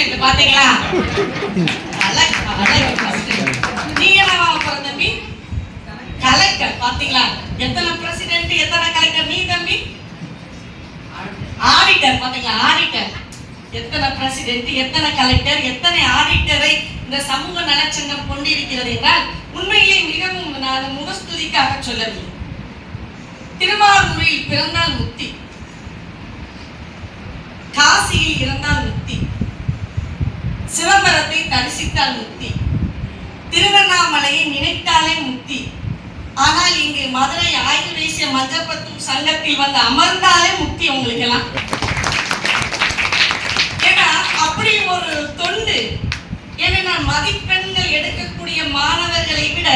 President பாத்தீங்களா? நீங்க என்ன போற தம்பி? கலெக்டர் பாத்தீங்களா? எத்தனை பிரசிடென்ட் எத்தனை கலெக்டர்? நீ தம்பி ஆடிட்டர் பாத்தீங்களா? ஆடிட்டர் எத்தனை பிரசிடென்ட் எத்தனை கலெக்டர் எத்தனை ஆடிட்டரை இந்த சமூக நலச்சங்கம் கொண்டிருக்கிறது என்றால் உண்மையிலே மிகவும் நான் முகஸ்துதிக்காக சொல்லவில்லை. திருவாரூரில் பிறந்தால் முக்தி, காசியில் இருந்தால் முக்தி, சிதம்பரத்தை தரிசித்தால் முக்தி, திருவண்ணாமலையை நினைத்தாலே முக்தி. ஆனால் இங்கு மதுரை ஆயுத தேசிய மஞ்சப்பத்தும் சங்கத்தில் வந்து அமர்ந்தாலே முக்தி உங்களுக்கு எல்லாம். ஏன்னா அப்படி ஒரு தொண்டு. ஏன்னா மதிப்பெண்கள் எடுக்கக்கூடிய மாணவர்களை விட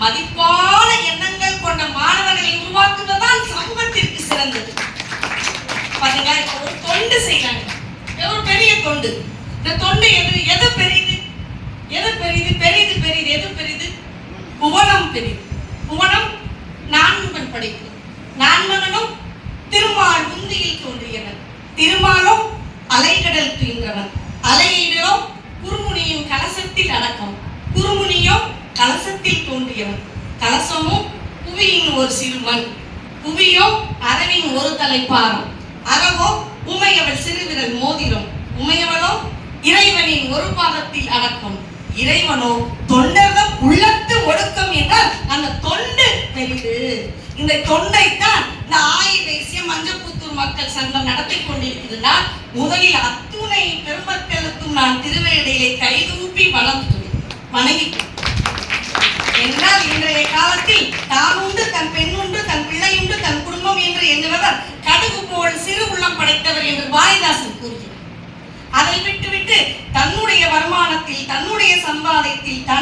மதிப்பான எண்ணங்கள் கொண்ட மாணவர்களை உருவாக்குவதுதான் சமூகத்திற்கு சிறந்தது. பாத்தீங்களா, ஒரு தொண்டு செய்யறாங்க, ஒரு பெரிய தொண்டு. இந்த தொண்டு எது பெரிது? எது பெரிது? பெரிது பெரிது எது பெரிது? புவனம் பெரிது. புவனம் நான்மகன் படைப்பு. நான்மகனும் திருமால் உந்தியில் தோன்றியவன். திருமாலும் அலைகடல் துயின்றவன். அலையிடலோ குறுமுனியின் கலசத்தில் அடக்கம். குறுமுனியோ கலசத்தில் தோன்றியவன். கலசமும் புவியின் ஒரு சிறுமண். புவியோ அரவின் ஒரு தலைப்பாரம். அறவோ உமையவள் சிறுவிரல் மோதிரம். உமையவளோ இறைவனின் ஒரு பாகத்தில் அடக்கம். இறைவனோ தொண்டர்தம் உள்ளத்து ஒடுக்கம் என்றால் அந்த தொண்டு பெரிது. இந்த தொண்டைத்தான் இந்த ஆயுத தேசிய மஞ்சப்புத்தூர் மக்கள் சங்கம் நடத்தி கொண்டிருக்கிறதுனா முதலில் அத்துணை பெருமக்களுக்கும் நான் திருவேடையிலே கைதூப்பி வணங்கி என்றால் இன்றைய காலத்தில் தான் உண்டு தன் பெண் உண்டு தன் பிள்ளை உண்டு தன் குடும்பம் என்று எண்ணுபவர் கடுகு போல் சிறு உள்ளம் படைத்தவர் என்று பாரதிதாசன் கூறுகிறார். அதை விட்டுவிட்டு தன்னுடைய வருமானத்தில் தன்னுடைய சம்பாதத்தில்